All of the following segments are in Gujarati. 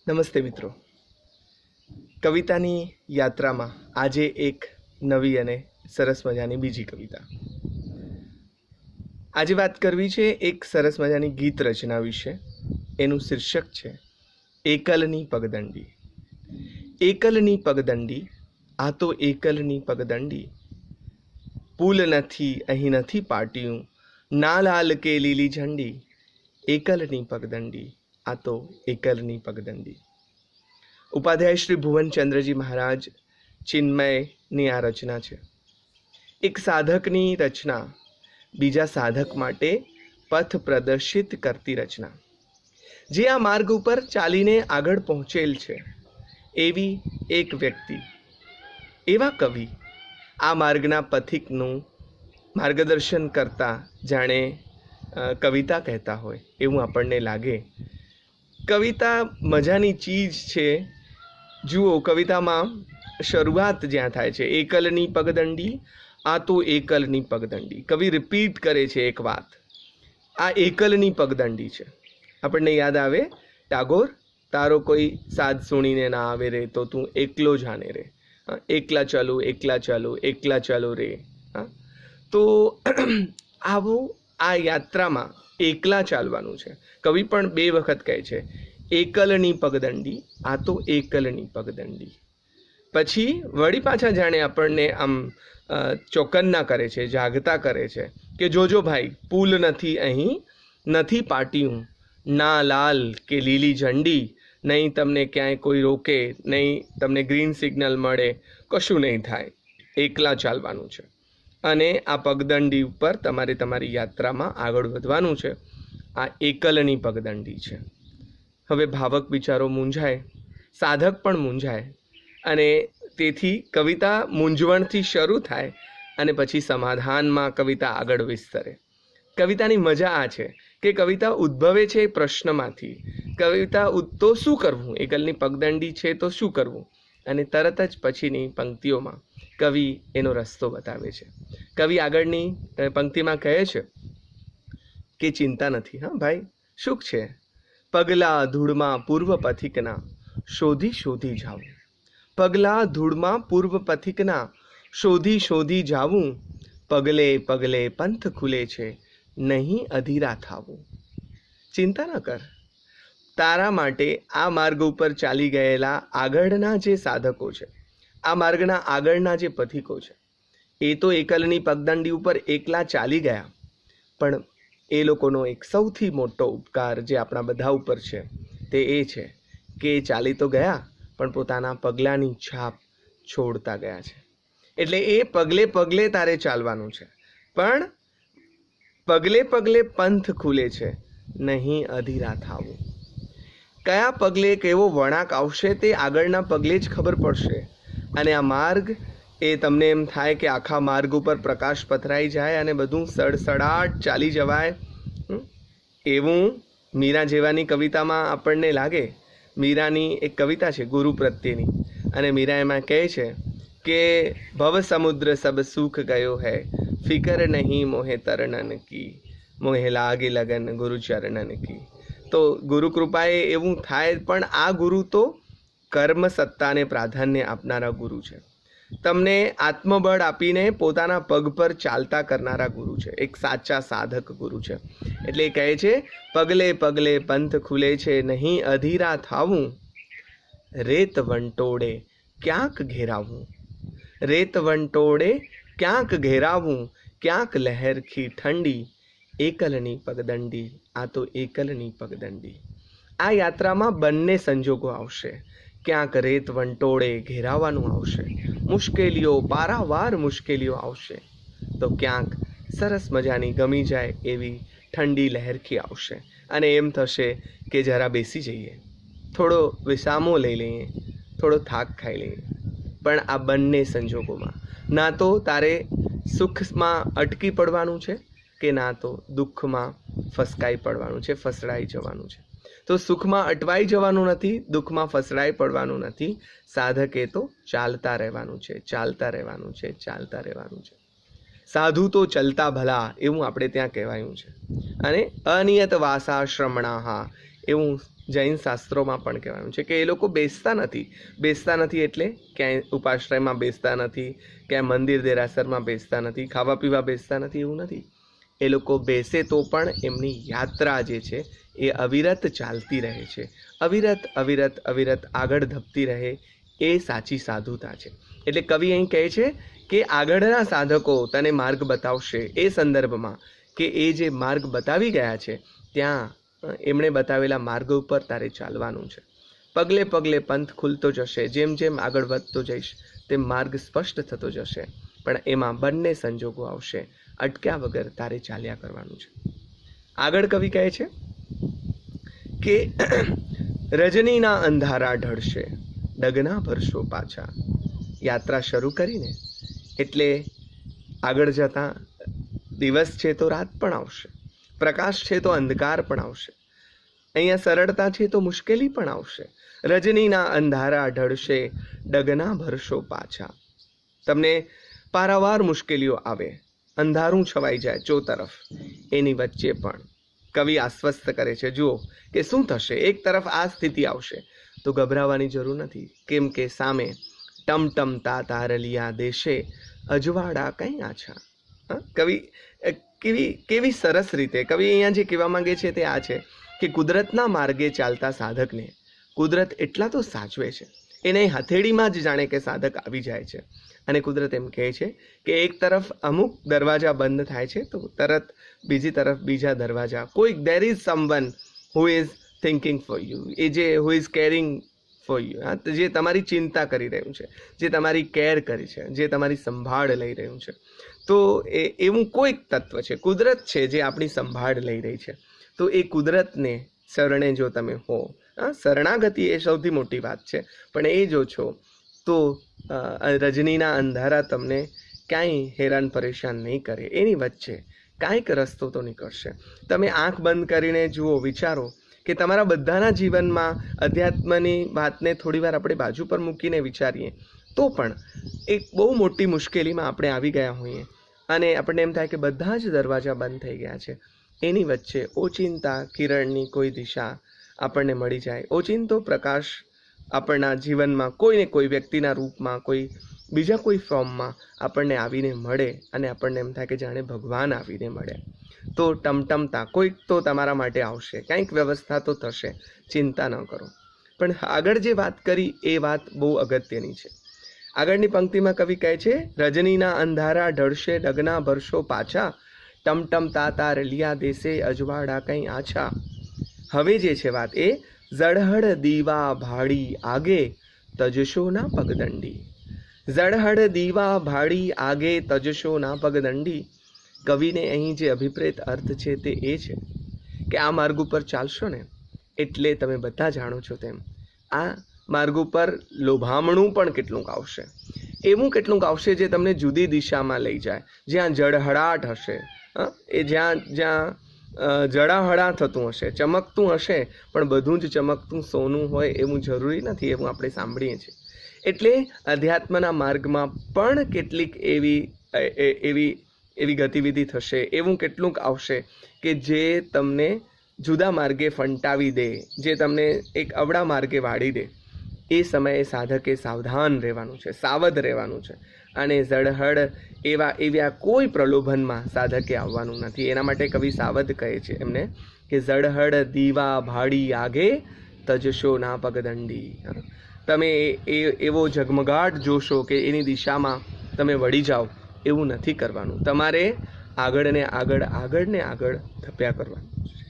નમસ્તે મિત્રો. કવિતાની યાત્રામાં આજે એક નવી અને સરસ મજાની બીજી કવિતા. આજે વાત કરવી છે એક સરસ મજાની ગીત રચના વિશે. એનું શીર્ષક છે એકલની પગદંડી. એકલની પગદંડી, આ તો એકલની પગદંડી. પુલ નથી અહીં નથી પાટિયું, ના લાલ કે લીલી ઝંડી. એકલની પગદંડી, આ તો એકલની પગદંડી. ઉપાધ્યાય શ્રી ભુવનચંદ્રજી મહારાજ ચિન્મયની આ રચના છે. એક સાધકની રચના, બીજા સાધક માટે પથ પ્રદર્શિત કરતી રચના. જે આ માર્ગ ઉપર ચાલીને આગળ પહોંચેલ છે એવી એક વ્યક્તિ, એવા કવિ આ માર્ગના પથિકનું માર્ગદર્શન કરતા જાણે કવિતા કહેતા હોય એવું આપણને લાગે. કવિતા મજાની ચીજ છે. જુઓ, કવિતામાં શરૂઆત જ્યાં થાય છે એકલની પગદંડી, આ તો એકલની પગદંડી. કવિ રિપીટ કરે છે એક વાત, આ એકલની પગદંડી છે. આપણને યાદ આવે ટાગોર, તારો કોઈ સાથ સુણીને ના આવે રે તો તું એકલો જાને રે. એકલા ચાલો એકલા ચાલો એકલા ચાલો રે. તો આવું આ યાત્રામાં એકલા ચાલવાનું છે. કવિ પણ બે વખત કહે છે એકલની પગદંડી, આ તો એકલની પગદંડી. પછી વળી પાછા જાણે આપણને આમ ચોકન્ના કરે છે, જાગતા કરે છે કે જોજો ભાઈ, પુલ નથી અહીં નથી પાટિયું, ના લાલ કે લીલી ઝંડી. નહીં તમને ક્યાંય કોઈ રોકે, નહીં તમને ગ્રીન સિગ્નલ મળે, કશું નહીં થાય. એકલા ચાલવાનું છે અને આ પગદંડી ઉપર તમારે તમારી યાત્રામાં આગળ વધવાનું છે. આ એકલની પગદંડી છે. હવે ભાવક બિચારો મૂંઝાય, સાધક પણ મૂંઝાય, અને તેથી કવિતા મૂંઝવણથી શરૂ થાય અને પછી સમાધાનમાં કવિતા આગળ વિસ્તરે. કવિતાની મજા આ છે કે કવિતા ઉદ્ભવે છે પ્રશ્નમાંથી. કવિતા તો શું કરવું, એકલની પગદંડી છે તો શું કરવું, અને તરત જ પછીની પંક્તિઓમાં કવિ એનો રસ્તો બતાવે છે. કવિ આગળની પંક્તિમાં કહે છે કે ચિંતા નથી હા ભાઈ, સુખ છે. પગલા ધૂળમાં પૂર્વ પથિકના, શોધી શોધી જાવું. પગલા ધૂળમાં પૂર્વ પથિકના, શોધી શોધી જાવું. પગલે પગલે પંથ ખુલે છે, નહીં અધીરા થાવું. ચિંતા ન કર, તારા માટે આ માર્ગ ઉપર ચાલી ગયેલા આગળના જે સાધકો છે, આ માર્ગના આગળના જે પથિકો છે, એ તો એકલની પગદંડી ઉપર એકલા ચાલી ગયા, પણ એ લોકોનો એક સૌથી મોટો ઉપકાર જે આપણા બધા ઉપર છે તે એ છે કે ચાલી તો ગયા પણ પોતાના પગલાંની છાપ છોડતા ગયા છે. એટલે એ પગલે પગલે તારે ચાલવાનું છે, પણ પગલે પગલે પંથ ખુલે છે, નહીં અધીરા થાવું. કયા પગલે કેવો વળાંક આવશે તે આગળના પગલે જ ખબર પડશે. અને આ માર્ગ એ તમને એમ થાય કે આખા માર્ગ ઉપર પ્રકાશ પથરાઈ જાય અને બધું સડસડાટ ચાલી જવાય, એવું મીરા જેવાની કવિતામાં આપણને લાગે. મીરાની એક કવિતા છે ગુરુ પ્રત્યેની, અને મીરા એમાં કહે છે કે ભવ સમુદ્ર સબ સુખ ગયો હૈ, ફિકર નહીં મોહે તરણન કી, મોહે લાગે લગન ગુરુ ચરણન કી. તો ગુરુ કૃપાએ એવું થાય, પણ આ ગુરુ તો કર્મ સત્તાને પ્રાધાન્ય આપનારા ગુરુ છે. તમને આત્મબળ આપીને પોતાના પગ પર ચાલતા કરનારા ગુરુ છે, એક સાચા સાધક ગુરુ છે. એટલે કહે છે પગલે પગલે પંથ ખુલે છે, નહીં અધીરા થાવું. રેત વંટોળે ક્યાંક ઘેરાવું, રેત વંટોળે ક્યાંક ઘેરાવું, ક્યાંક લહેરખી ઠંડી. એકલની પગદંડી, આ તો એકલની પગદંડી. આ યાત્રામાં બંને સંજોગો આવશે. ક્યાંક રેત વંટોળે ઘેરાવાનું આવશે, મુશ્કેલીઓ પારાવાર મુશ્કેલીઓ આવશે, તો ક્યાંક સરસ મજાની ગમી જાય એવી ઠંડી લહેરખી આવશે. અને એમ થશે કે જરા બેસી જઈએ, થોડો વિસામો લઈ લઈએ, થોડો થાક ખાઈ લઈએ. પણ આ બંને સંજોગોમાં ના તો તારે સુખમાં અટકી પડવાનું છે કે ના તો દુઃખમાં ફસકાઈ પડવાનું છે, ફસડાઈ જવાનું છે. તો સુખમાં અટવાઈ જવાનું નથી, દુઃખમાં ફસડાઈ પડવાનું નથી. સાધકે તો ચાલતા રહેવાનું છે, ચાલતા રહેવાનું છે, ચાલતા રહેવાનું છે. સાધુ તો ચલતા ભલા, એવું આપણે ત્યાં કહેવાયું છે. અને અનિયત વાસા શ્રમણાહા, એવું જૈન શાસ્ત્રોમાં પણ કહેવાયું છે કે એ લોકો બેસતા નથી એટલે ક્યાંય ઉપાશ્રયમાં બેસતા નથી, ક્યાંય મંદિર દેરાસરમાં બેસતા નથી, ખાવા પીવા બેસતા નથી, એવું નથી. એ લોકો બેસે તો પણ એમની યાત્રા જે છે એ અવિરત ચાલતી રહે છે, અવિરત આગળ ધપતી રહે. એ સાચી સાધુતા છે. એટલે કવિ અહીં કહે છે કે આગળના સાધકો તને માર્ગ બતાવશે એ સંદર્ભમાં, કે એ જે માર્ગ બતાવી ગયા છે ત્યાં એમણે બતાવેલા માર્ગ ઉપર તારે ચાલવાનું છે. પગલે પગલે પંથ ખુલતો જશે, જેમ જેમ આગળ વધતો જઈશ તેમ માર્ગ સ્પષ્ટ થતો જશે. પણ એમાં બંને સંજોગો આવશે, અટક્યા વગર તારે ચાલ્યા કરવાનું છે. આગળ કવિ કહે છે કે રજનીના અંધારા ઢળશે, ડગના ભરશો પાછા. યાત્રા શરૂ કરીને એટલે આગળ જતા દિવસ છે તો રાત પણ આવશે, પ્રકાશ છે તો અંધકાર પણ આવશે, અહીંયા સરળતા છે તો મુશ્કેલી પણ આવશે. રજનીના અંધારા ઢળશે, ડગના ભરશો પાછા. તમને પારાવાર મુશ્કેલીઓ આવે, અંધારું છવાઈ જાય ચોતરફ, એની વચ્ચે પણ કવિ આશ્વસ્ત કરે છે, જુઓ કે શું થશે. એક તરફ આ સ્થિતિ આવશે તો ગભરાવાની જરૂર નથી, કેમ કે સામે ટમટમતા તારલિયા દેશે, અજવાળા કંઈ આછા. કવિ કેવી સરસ રીતે કવિ અહીંયા જે કહેવા માંગે છે તે આ છે કે કુદરતના માર્ગે ચાલતા સાધકને કુદરત એટલા તો સાચવે છે, એને હથેળીમાં જ જાણે કે સાધક આવી જાય છે. અને કુદરત એમ કહે છે કે એક તરફ અમુક દરવાજા બંધ થાય છે તો તરત બીજી તરફ બીજા દરવાજા, કોઈ there is someone who is thinking for you, એ જે who is caring for you, જે તમારી ચિંતા કરી રહ્યું છે, જે તમારી કેર કરી છે, જે તમારી સંભાળ લઈ રહ્યું છે. તો એવું કોઈક તત્વ છે, કુદરત છે જે આપણી સંભાળ લઈ રહી છે. તો એ કુદરતને શરણે જો તમે હો, શરણાગતિ એ સૌથી મોટી વાત છે, પણ એ જો છો તો રજનીના અંધારા તમને ક્યાંય હેરાન પરેશાન નહીં કરે, એની વચ્ચે કાંઈક રસ્તો તો નીકળશે. તમે આંખ બંધ કરીને જુઓ, વિચારો કે તમારા બધાના જીવનમાં અધ્યાત્મની વાતને થોડીવાર આપણે બાજુ પર મૂકીને વિચારીએ તો પણ એક બહુ મોટી મુશ્કેલીમાં આપણે આવી ગયા હોઈએ અને આપણને એમ થાય કે બધા જ દરવાજા બંધ થઈ ગયા છે, એની વચ્ચે ઓચિંતા કિરણની કોઈ દિશા આપણને મળી જાય, ઓચિંતો પ્રકાશ આપણના જીવનમાં કોઈને કોઈ વ્યક્તિના રૂપમાં, કોઈ બીજા કોઈ ફોર્મમાં આપણને આવીને મળે અને આપણને એમ થાય કે જાણે ભગવાન આવીને મળે, તો ટમટમતા કોઈક તો તમારા માટે આવશે, કંઈક વ્યવસ્થા તો થશે, ચિંતા ન કરો. પણ આગળ જે વાત કરી એ વાત બહુ અગત્યની છે. આગળની પંક્તિમાં કવિ કહે છે, રજનીના અંધારા ઢળશે, ડગના ભરશો પાછા, ટમટમતા તારલિયા દેશે, અજવાળા કંઈ આછા. હવે જે છે વાત એ ઝળહળ દીવા ભાડી આગે તજશો ના પગદંડી. ઝળહળ દીવા ભાડી આગે તજશો ના પગદંડી. કવિને અહીં જે અભિપ્રેત અર્થ છે તે એ છે કે આ માર્ગ ઉપર ચાલશો ને એટલે તમે બધા જાણો છો તેમ આ માર્ગ ઉપર લોભામણું પણ કેટલુંક આવશે, એવું કેટલુંક આવશે જે તમને જુદી દિશામાં લઈ જાય, જ્યાં જળહળાટ હશે, એ જ્યાં જળાહળા થતું હશે, ચમકતું હશે, પણ બધું જ ચમકતું સોનું હોય એવું જરૂરી નથી, એવું આપણે સાંભળીએ છીએ. એટલે અધ્યાત્મના માર્ગમાં પણ કેટલીક એવી ગતિવિધિ થશે, એવું કેટલુંક આવશે કે જે તમને જુદા માર્ગે ફંટાવી દે, જે તમને એક અવળા માર્ગે વાળી દે. એ સમયે સાધકે સાવધાન રહેવાનું છે, સાવધ રહેવાનું છે, અને ઝળહળ એવા કોઈ પ્રલોભનમાં સાધકે આવવાનું નથી. એના માટે કવિ સાવધ કહે છે એમને કે ઝળહળ દીવા ભાડી આગે તજશો ના પગદંડી. તમે એવો ઝગમગાટ જોશો કે એની દિશામાં તમે વળી જાઓ, એવું નથી કરવાનું. તમારે આગળ ને આગળ ધપ્યા કરવાનું છે.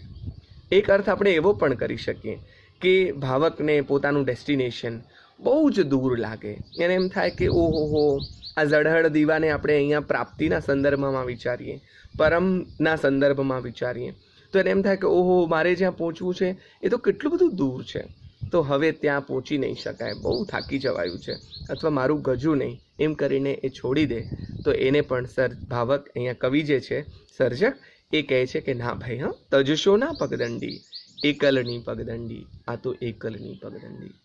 એક અર્થ આપણે એવો પણ કરી શકીએ કે ભાવકને પોતાનું ડેસ્ટિનેશન બહુ જ દૂર લાગે, એને એમ થાય કે ઓહો, આ ઝળહળ દીવાને આપણે અહીંયા પ્રાપ્તિના સંદર્ભમાં વિચારીએ, પરમના સંદર્ભમાં વિચારીએ તો એને એમ થાય કે ઓહો, મારે જ્યાં પહોંચવું છે એ તો કેટલું બધું દૂર છે, તો હવે ત્યાં પહોંચી નહીં શકાય, બહુ થાકી જવાયું છે, અથવા મારું ગજું નહીં, એમ કરીને એ છોડી દે. તો એને પણ ભાવક અહીંયા કવિ જે છે સર્જક એ કહે છે કે ના ભાઈ, તજશો ના પગદંડી, એકલની પગદંડી, આ તો એકલની પગદંડી.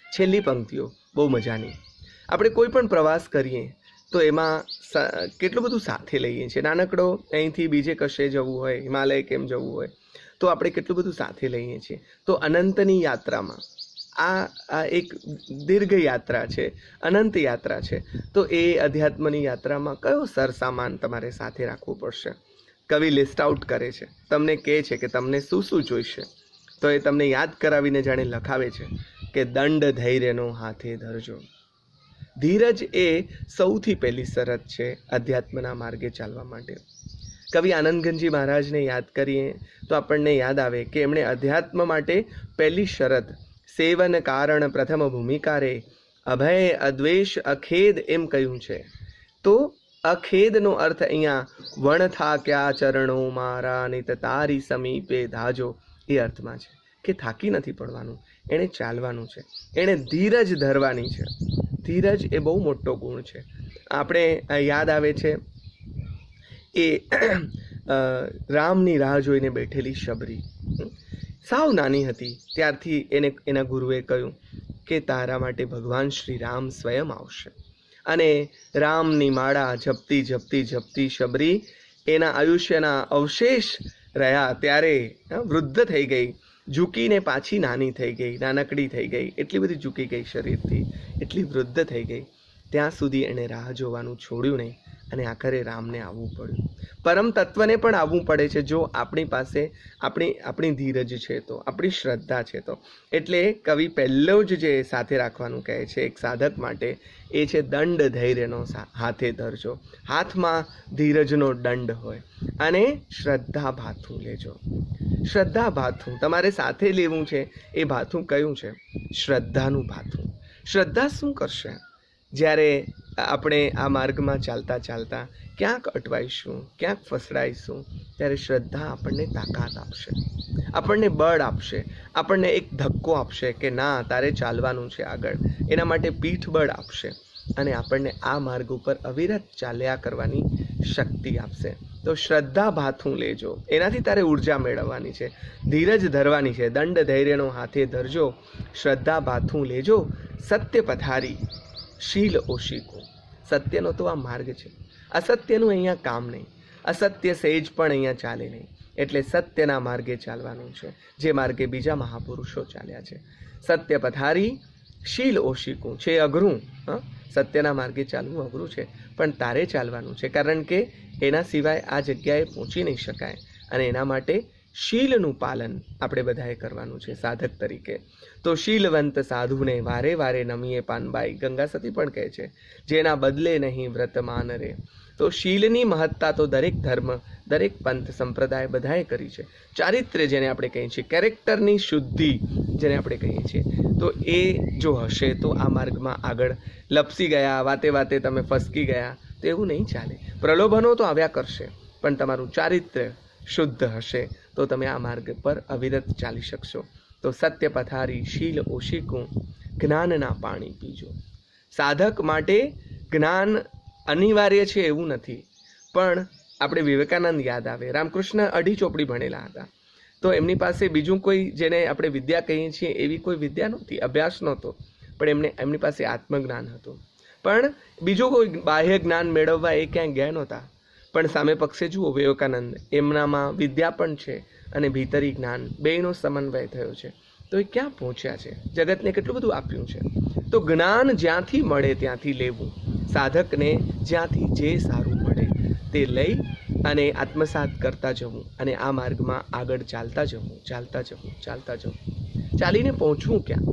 છેલ્લી પંક્તિઓ બહુ મજાની. આપણે કોઈ પણ પ્રવાસ કરીએ તો એમાં કેટલું બધું સાથે લઈએ છીએ. નાનકડો અહીંથી બીજે કશે જવું હોય, હિમાલય કેમ જવું હોય, તો તો આપણે કેટલું બધું સાથે લઈએ છીએ. તો અનંતની યાત્રામાં આ એક દીર્ઘ યાત્રા છે, અનંત યાત્રા છે. તો એ અધ્યાત્મની યાત્રામાં કયો સરસામાન તમારે સાથે રાખવું પડશે? કવિ લિસ્ટ આઉટ કરે છે, તમને કહે છે કે તમને શું શું જોઈશે. તો એ તમને યાદ કરાવીને જાણે લખાવે છે કે દંડ ધૈર્યનો હાથે ધરજો. ધીરજ એ સૌથી પહેલી શરત છે અધ્યાત્મના માર્ગે ચાલવા માટે. કવિ આનંદગંજી મહારાજને યાદ કરીએ તો આપણને યાદ આવે કે એમણે અધ્યાત્મ માટે પહેલી શરત સેવન કારણ પ્રથમ ભૂમિકારે અભય અદ્વેષ અખેદ એમ કહ્યું છે. તો અખેદનો અર્થ અહીંયા વણ થા ક્યા ચરણો મારા નિત તારી સમીપે ધાજો એ અર્થમાં છે કે થાકી નથી પડવાનું, એણે ચાલવાનું છે, એણે ધીરજ ધરવાની છે. ધીરજ એ બહુ મોટો ગુણ છે. આપણે યાદ આવે છે એ રામની રાહ જોઈને બેઠેલી શબરી સાવ નાની હતી ત્યારથી એને એના ગુરુએ કહ્યું કે તારા માટે ભગવાન શ્રી રામ સ્વયં આવશે. અને રામની માળા જપતી જપતી જપતી શબરી એના આયુષ્યના અવશેષ રહ્યા ત્યારે વૃદ્ધ થઈ ગઈ, ઝૂકીને પાછી નાની થઈ ગઈ, નાનકડી થઈ ગઈ, એટલી બધી ઝૂકી ગઈ શરીરથી, એટલી વૃદ્ધ થઈ ગઈ. ત્યાં સુધી એણે રાહ જોવાનું છોડ્યું નહીં અને આખરે રામને આવવું પડ્યું. પરમ તત્વને પણ આવવું પડે છે જો આપણી પાસે આપણી ધીરજ છે તો, આપણી શ્રદ્ધા છે તો. એટલે કવિ પહેલો જ જે સાથે રાખવાનું કહે છે એક સાધક માટે એ છે દંડ ધૈર્યનો હાથે ધરજો. હાથમાં ધીરજનો દંડ હોય અને શ્રદ્ધા ભાથું લેજો. શ્રદ્ધા ભાથું તમારે સાથે લેવું છે. એ ભાથું કયું છે? શ્રદ્ધાનું ભાથું. શ્રદ્ધા શું કરશે? જ્યારે આપણે આ માર્ગમાં ચાલતા ચાલતા ક્યાંક અટવાઈશું, ક્યાંક ફસડાઈશું, ત્યારે શ્રદ્ધા આપણને તાકાત આપશે, આપણને બળ આપશે, આપણને એક ધક્કો આપશે કે ના તારે ચાલવાનું છે આગળ. એના માટે પીઠબળ આપશે અને આપણને આ માર્ગ ઉપર અવિરત ચાલ્યા કરવાની શક્તિ આપશે. તો શ્રદ્ધા ભાથું લેજો, એનાથી તારે ઉર્જા મેળવવાની છે, ધીરજ ધરવાની છે. દંડ ધૈર્યનો હાથે ધરજો, શ્રદ્ધા ભાથું લેજો, સત્ય પથારી શીલ ઓશિકો. સત્યનો તો આ માર્ગ છે, અસત્યનું અહીંયા કામ નહીં, અસત્ય સહેજ પણ અહીંયા ચાલે નહીં. એટલે સત્યના માર્ગે ચાલવાનું છે, જે માર્ગે બીજા મહાપુરુષો ચાલ્યા છે. સત્ય પથારી શીલ ઓશિકું છે અઘરું. સત્યના માર્ગે ચાલવું અઘરું છે, પણ તારે ચાલવાનું છે, કારણ કે એના સિવાય આ જગ્યાએ પહોંચી નહીં શકાય. અને એના માટે શીલનું પાલન આપણે બધાએ કરવાનું છે સાધક તરીકે. તો શીલવંત સાધુને વારે વારે નમીએ પાનબાઈ. ગંગા સતી પણ કહે છે જેના બદલે નહીં વ્રત માન રે. તો શીલની મહત્તા તો દરેક ધર્મ, દરેક પંથ સંપ્રદાય બધાએ કરી છે. ચારિત્ર્ય જેને આપણે કહીએ છીએ, કેરેક્ટરની શુદ્ધિ જેને આપણે કહીએ છીએ, તો એ જો હશે તો આ માર્ગમાં આગળ લપસી ગયા, વાતે વાતે તમે ફસકી ગયા તો એવું નહીં ચાલે. પ્રલોભનો તો આવ્યા કરશે, પણ તમારું ચારિત્ર્ય શુદ્ધ હશે તો તમે આ માર્ગ પર અવિરત ચાલી શકશો. તો સત્ય પથારી શીલ ઓશિકું, જ્ઞાનના પાણી પીજો. સાધક માટે જ્ઞાન અનિવાર્ય છે એવું નથી, પણ આપણે વિવેકાનંદ યાદ આવે. રામકૃષ્ણ અઢી ચોપડી ભણેલા હતા, તો એમની પાસે બીજું કોઈ જેને આપણે વિદ્યા કહીએ છીએ એવી કોઈ વિદ્યા નહોતી, અભ્યાસ નહોતો, પણ એમની પાસે આત્મજ્ઞાન હતું. પણ બીજું કોઈ બાહ્ય જ્ઞાન મેળવવા એ ક્યાંય ગયા નહોતા. પણ સામે પક્ષે જુઓ વિવેકાનંદ, એમનામાં વિદ્યા પણ છે અને ભીતરી જ્ઞાન, બેયનો સમન્વય થયો છે. તો એ ક્યાં પહોંચ્યા છે? જગતને કેટલું બધું આપ્યું છે. તો જ્ઞાન જ્યાંથી મળે ત્યાંથી લેવું. સાધકને જ્યાંથી જે સારું મળે તે લઈ અને આત્મસાત કરતા જવું અને આ માર્ગમાં આગળ ચાલતા જવું, ચાલતા જવું, ચાલતા જવું. ચાલીને પહોંચવું ક્યાં?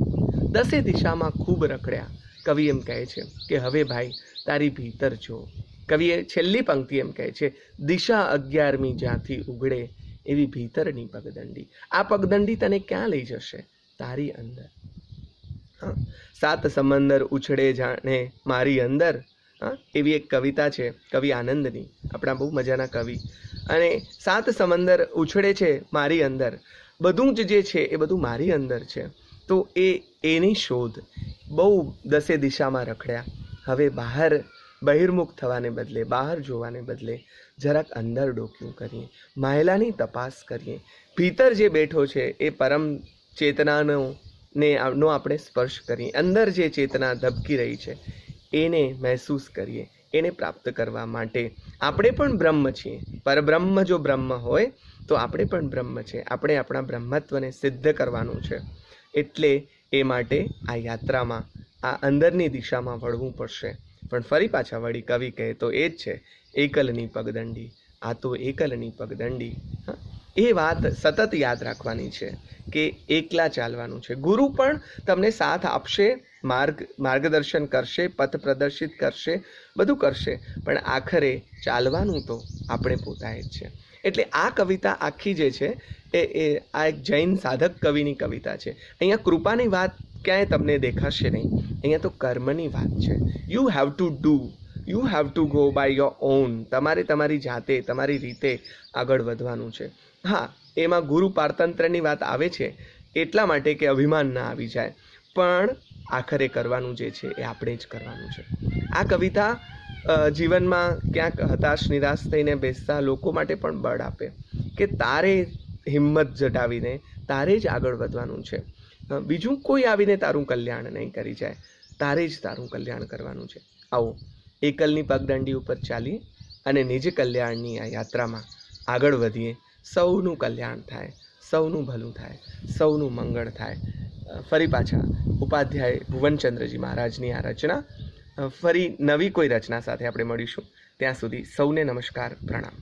10 દિશામાં ખૂબ રખડ્યા. કવિ એમ કહે છે કે હવે ભાઈ તારી ભીતર જો. કવિએ છેલ્લી પંક્તિ એમ કહે છે, દિશા 11મી જ્યાંથી ઉગડે એવી ભીતરની પગદંડી. આ પગદંડી તને ક્યાં લઈ જશે? તારી અંદર. સાત સમંદર ઉછળે જાણે મારી અંદર. એવી એક કવિતા છે કવિ આનંદની, આપણા બહુ મજાના કવિ. અને 7 સમંદર ઉછળે છે મારી અંદર, બધું જ જે છે એ બધું મારી અંદર છે. તો એની શોધ. બહુ 10 દિશામાં રખડ્યા. હવે બહિર્મુખ થવાને બદલે, બહાર જોવાને બદલે જરાક અંદર ડોક્યું કરીએ, માયલાની તપાસ કરીએ. ભીતર જે બેઠો છે એ પરમ ચેતનાનો આપણે સ્પર્શ કરીએ. અંદર જે ચેતના ધબકી રહી છે એને મહેસૂસ કરીએ. એને પ્રાપ્ત કરવા માટે આપણે પણ બ્રહ્મ છીએ. પરબ્રહ્મ જો બ્રહ્મ હોય તો આપણે પણ બ્રહ્મ છે, આપણે આપણા બ્રહ્મત્વને સિદ્ધ કરવાનું છે. એટલે એ માટે આ યાત્રામાં આ અંદરની દિશામાં વળવું પડશે. પણ ફરી પાછા વળી કવિ કહે તો એ જ છે, એકલની પગદંડી, આ તો એકલની પગદંડી. એ વાત સતત યાદ રાખવાની છે કે એકલા ચાલવાનું છે. ગુરુ પણ તમને સાથ આપશે, માર્ગદર્શન કરશે, પથ પ્રદર્શિત કરશે, બધું કરશે, પણ આખરે ચાલવાનું તો આપણે પોતાએ જ છે. એટલે આ કવિતા આખી જે છે એ આ એક જૈન સાધક કવિની કવિતા છે. અહીંયા કૃપાની વાત ક્યાંય તમને દેખાશે નહીં, અહીંયા તો કર્મની વાત છે. You have to do, you have to go by your own. તમારે તમારી જાતે, તમારી રીતે આગળ વધવાનું છે. હા, એમાં ગુરુ પારતંત્રની વાત આવે છે એટલા માટે કે અભિમાન ના આવી જાય, પણ આખરે કરવાનું જે છે એ આપણે જ કરવાનું છે. આ કવિતા જીવનમાં ક્યાંક હતાશ નિરાશ થઈને બેસતા લોકો માટે પણ બળ આપે કે તારે હિંમત જટાવીને તારે જ આગળ વધવાનું છે. બીજું કોઈ આવીને તારું કલ્યાણ નહીં કરી જાય, તારે જ તારું કલ્યાણ કરવાનું છે. આવો એકલની પગદંડી ઉપર ચાલી અને નિજ કલ્યાણની આ યાત્રામાં આગળ વધીએ. સૌનું કલ્યાણ થાય, સૌનું ભલું થાય, સૌનું મંગળ થાય. ફરી પાછા ઉપાધ્યાય ભુવનચંદ્રજી મહારાજની આ રચના, ફરી નવી કોઈ રચના સાથે આપણે મળીશું. ત્યાં સુધી સૌને નમસ્કાર, પ્રણામ.